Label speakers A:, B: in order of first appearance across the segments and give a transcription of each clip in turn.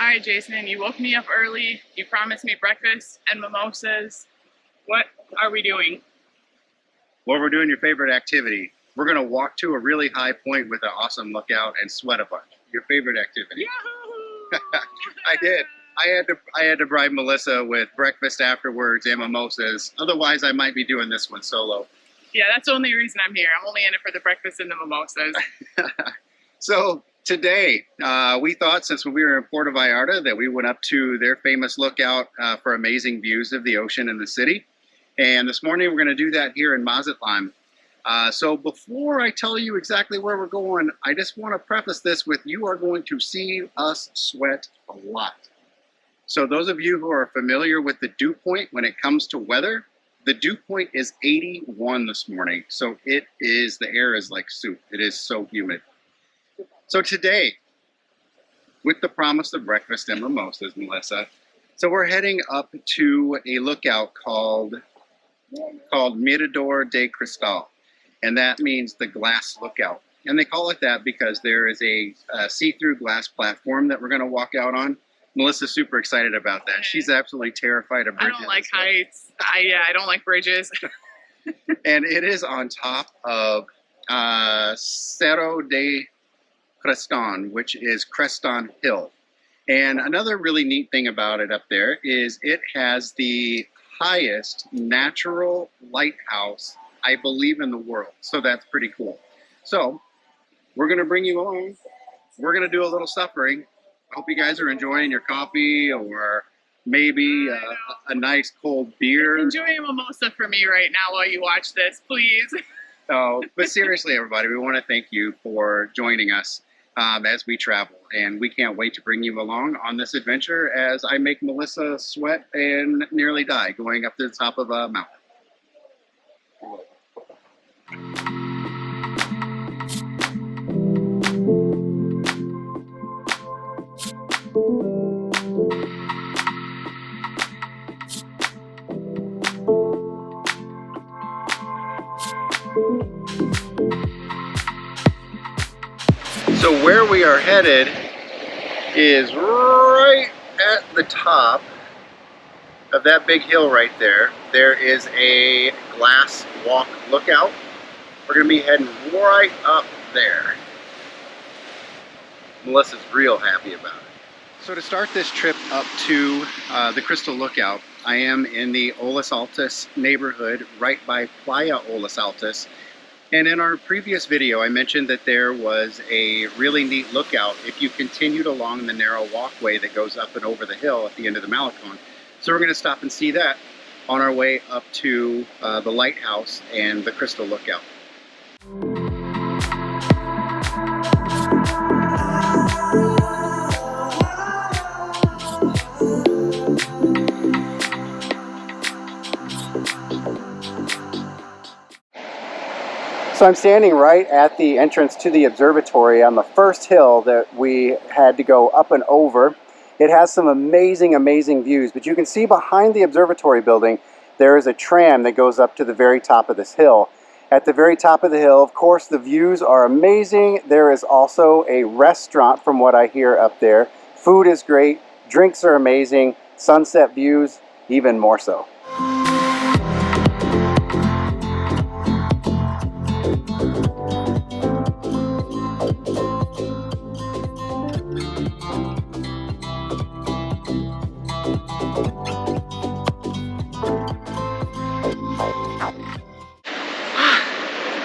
A: Hi, Jason. You woke me up early. You promised me breakfast and mimosas. What are we doing?
B: Well, we're doing your favorite activity. We're going to walk to a really high point with an awesome lookout and sweat a bunch. Your favorite activity.
A: Yahoo!
B: I did. I had to bribe Melissa with breakfast afterwards and mimosas. Otherwise, I might be doing this one solo.
A: Yeah, that's the only reason I'm here. I'm only in it for the breakfast and the mimosas.
B: So today, we thought since we were in Puerto Vallarta that we went up to their famous lookout for amazing views of the ocean and the city. And this morning, we're going to do that here in Mazatlan. So before I tell you exactly where we're going, I just want to preface this with you are going to see us sweat a lot. So those of you who are familiar with the dew point when it comes to weather, the dew point is 81 this morning. So the air is like soup. It is so humid. So today, with the promise of breakfast and mimosas, Melissa, so we're heading up to a lookout called Mirador de Cristal. And that means the glass lookout. And they call it that because there is a see-through glass platform that we're going to walk out on. Melissa's super excited about that. She's absolutely terrified of bridges.
A: I don't like heights. I don't like bridges.
B: And it is on top of Cerro de Creston, which is Creston Hill. And another really neat thing about it up there is it has the highest natural lighthouse, I believe, in the world. So that's pretty cool. So we're going to bring you along. We're going to do a little suffering. I hope you guys are enjoying your coffee or maybe a nice cold beer.
A: Enjoy a mimosa for me right now while you watch this, please.
B: Oh, but seriously, everybody, we want to thank you for joining us as we travel. And we can't wait to bring you along on this adventure as I make Melissa sweat and nearly die going up to the top of a mountain. So where we are headed is right at the top of that big hill right there. There is a glass walk lookout. We're going to be heading right up there. Melissa's real happy about it. So to start this trip up to the Crystal Lookout, I am in the Olas Altas neighborhood right by Playa Olas Altas. And in our previous video, I mentioned that there was a really neat lookout if you continued along the narrow walkway that goes up and over the hill at the end of the Malecon. So we're going to stop and see that on our way up to the lighthouse and the Crystal Lookout. So I'm standing right at the entrance to the observatory on the first hill that we had to go up and over. It has some amazing, amazing views, but you can see behind the observatory building, there is a tram that goes up to the very top of this hill. At the very top of the hill, of course, the views are amazing. There is also a restaurant from what I hear up there. Food is great, drinks are amazing, sunset views even more so.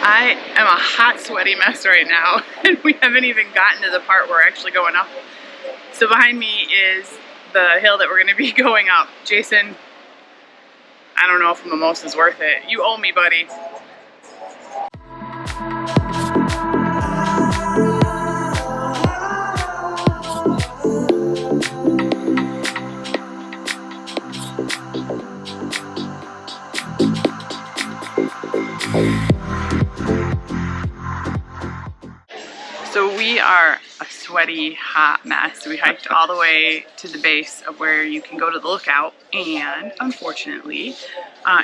A: I am a hot, sweaty mess right now, and we haven't even gotten to the part where we're actually going up. So behind me is the hill that we're going to be going up. Jason, I don't know if a mimosa's worth it. You owe me, buddy. So we are a sweaty, hot mess. We hiked all the way to the base of where you can go to the lookout, and unfortunately,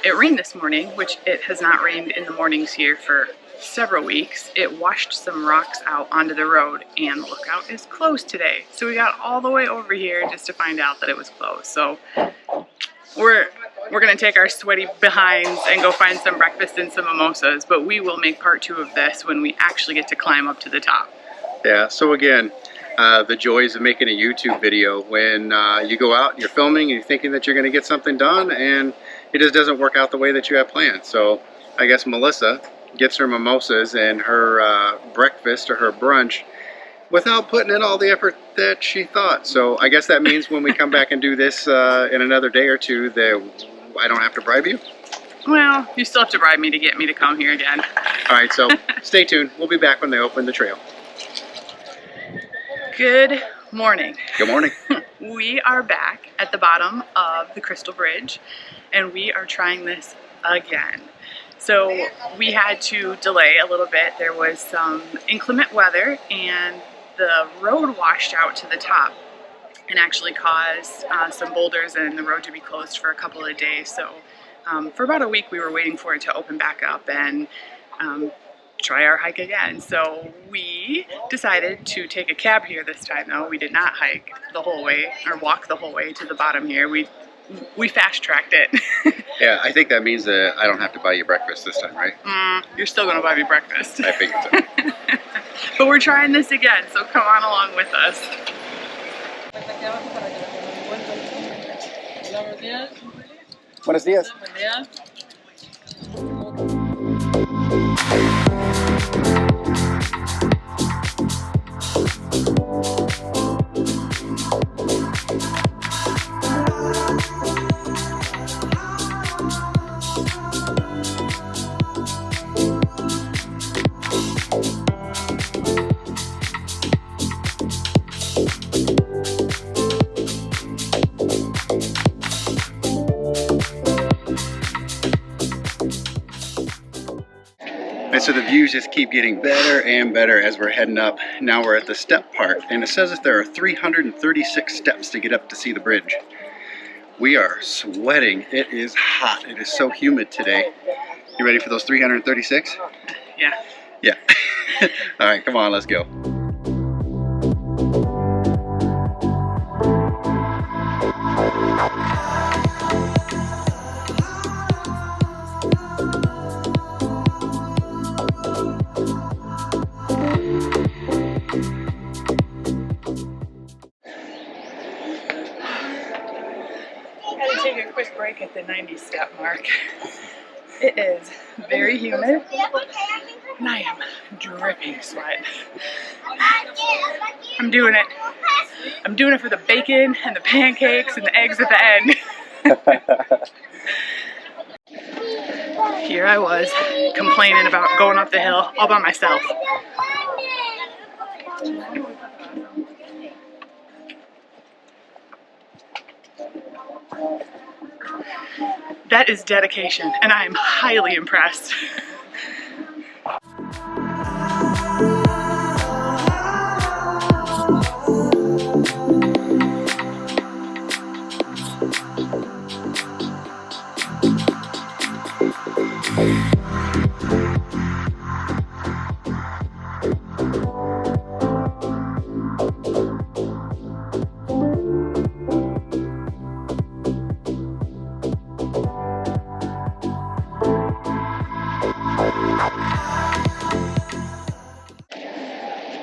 A: it rained this morning, which it has not rained in the mornings here for several weeks, it washed some rocks out onto the road, and the lookout is closed today. So we got all the way over here just to find out that it was closed. So we're gonna take our sweaty behinds and go find some breakfast and some mimosas, but we will make part 2 of this when we actually get to climb up to the top.
B: Yeah, so again, the joys of making a YouTube video when you go out, you're filming, and you're thinking that you're going to get something done, and it just doesn't work out the way that you have planned. So I guess Melissa gets her mimosas and her breakfast or her brunch without putting in all the effort that she thought. So I guess that means when we come back and do this in another day or two that I don't have to bribe you?
A: Well, you still have to bribe me to get me to come here again.
B: All right, so stay tuned. We'll be back when they open the trail.
A: Good morning.
B: Good morning.
A: We are back at the bottom of the Crystal Bridge, and we are trying this again. So we had to delay a little bit. There was some inclement weather, and the road washed out to the top and actually caused some boulders and the road to be closed for a couple of days. So for about a week we were waiting for it to open back up and try our hike again. So we decided to take a cab here this time though. We did not hike the whole way or walk the whole way to the bottom here. We fast-tracked it.
B: Yeah, I think that means that I don't have to buy you breakfast this time, right?
A: You're still gonna buy me breakfast.
B: I figured so.
A: But we're trying this again, so come on along with us.
B: Buenos días. And so the views just keep getting better and better as we're heading up. Now we're at the step part, and it says that there are 336 steps to get up to see the bridge. We are sweating. It is hot. It is so humid today. You ready for those 336?
A: Yeah.
B: Yeah. All right, come on, let's go.
A: Had to take a quick break at the 90 step mark. It is very humid, and I am dripping sweat. I'm doing it. I'm doing it for the bacon and the pancakes and the eggs at the end. Here I was complaining about going up the hill all by myself. That is dedication, and I am highly impressed.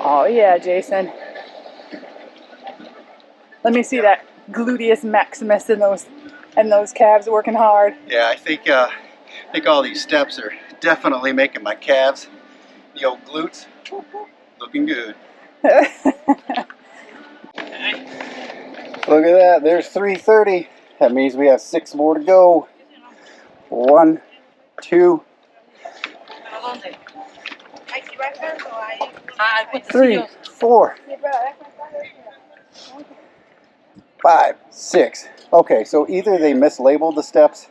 A: Oh yeah, Jason. Let me see that gluteus maximus in those calves working hard.
B: Yeah, I think all these steps are definitely making my calves, the old glutes, looking good. Look at that, there's 330. That means we have 6 more to go. 1, 2, 3, 4, 5, 6. Okay, so either they mislabeled the steps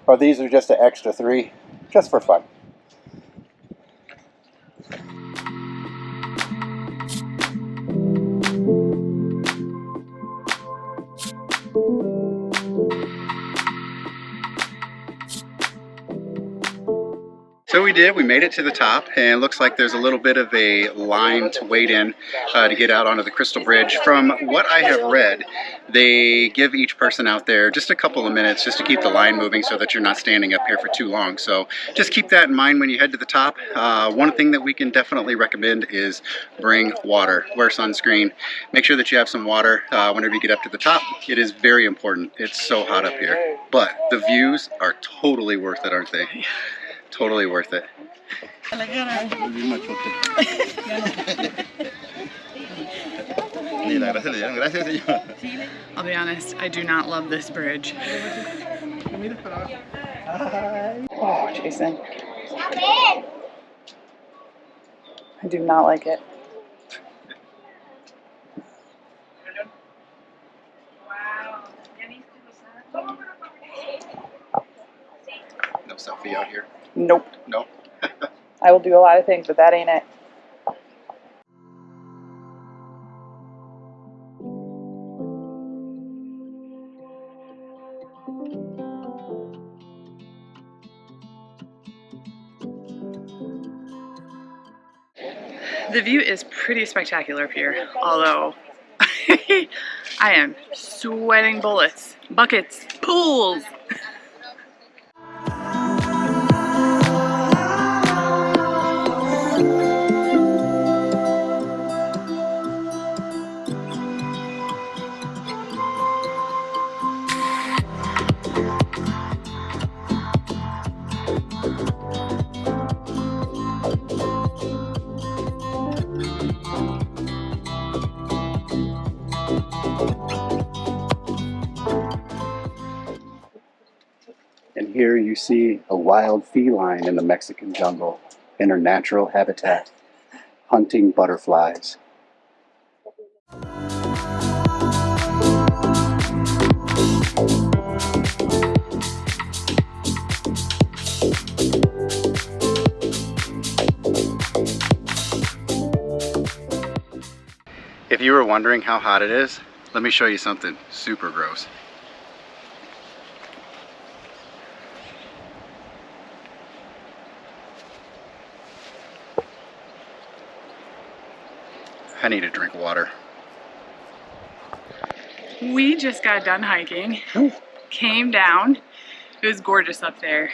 B: or these are just an extra 3, just for fun. So we did. We made it to the top, and it looks like there's a little bit of a line to wait in to get out onto the Crystal Bridge. From what I have read, they give each person out there just a couple of minutes just to keep the line moving so that you're not standing up here for too long. So just keep that in mind when you head to the top. One thing that we can definitely recommend is bring water. Wear sunscreen. Make sure that you have some water whenever you get up to the top. It is very important. It's so hot up here. But the views are totally worth it, aren't they? Totally worth it.
A: I'll be honest, I do not love this bridge. Oh, Jason. I do not like it.
B: No selfie out here?
A: Nope.
B: Nope.
A: I will do a lot of things, but that ain't it. The view is pretty spectacular up here, although I am sweating bullets, buckets, pools.
B: And here you see a wild feline in the Mexican jungle in her natural habitat, hunting butterflies. If you were wondering how hot it is, let me show you something super gross. I need to drink water.
A: We just got done hiking, came down. It was gorgeous up there.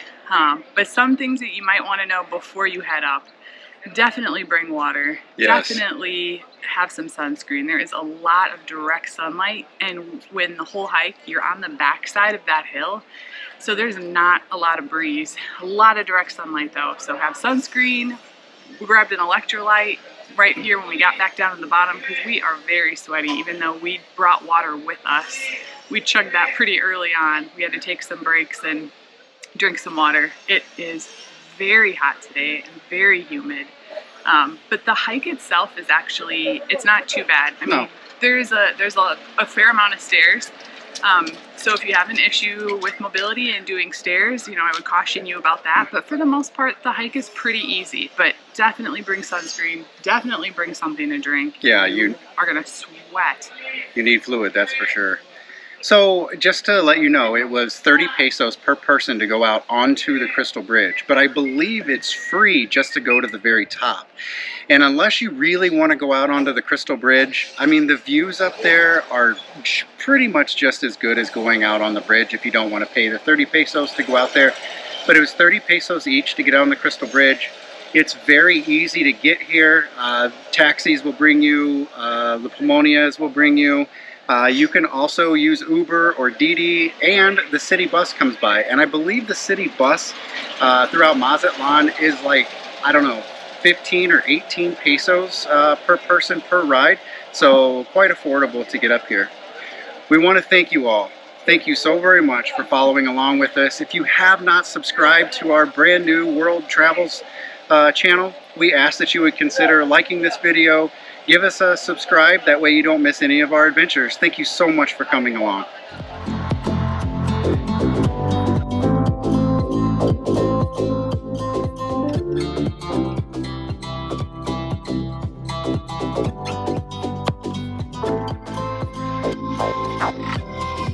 A: But some things that you might want to know before you head up. Definitely bring water.
B: Yes.
A: Definitely have some sunscreen. There is a lot of direct sunlight, and when the whole hike, you're on the back side of that hill, so there's not a lot of breeze. A lot of direct sunlight though, so have sunscreen. We grabbed an electrolyte right here when we got back down to the bottom because we are very sweaty. Even though we brought water with us, we chugged that pretty early on. We had to take some breaks and drink some water. It is very hot today and very humid. But the hike itself is actually, it's not too bad. I mean, there's a fair amount of stairs. So if you have an issue with mobility and doing stairs, I would caution you about that. But for the most part, the hike is pretty easy. But definitely bring sunscreen. Definitely bring something to drink.
B: Yeah, you
A: are gonna sweat.
B: You need fluid, that's for sure. So just to let you know, it was 30 pesos per person to go out onto the Crystal Bridge, but I believe it's free just to go to the very top. And unless you really want to go out onto the Crystal Bridge, I mean, the views up there are pretty much just as good as going out on the bridge if you don't want to pay the 30 pesos to go out there. But it was 30 pesos each to get on the Crystal Bridge. It's very easy to get here. Taxis will bring you, the Pomonias will bring you. You can also use Uber or Didi, and the city bus comes by. And I believe the city bus throughout Mazatlan is like, I don't know, 15 or 18 pesos per person per ride. So quite affordable to get up here. We want to thank you all. Thank you so very much for following along with us. If you have not subscribed to our brand new World Travels channel, we ask that you would consider liking this video. Give us a subscribe, that way you don't miss any of our adventures. Thank you so much for coming along.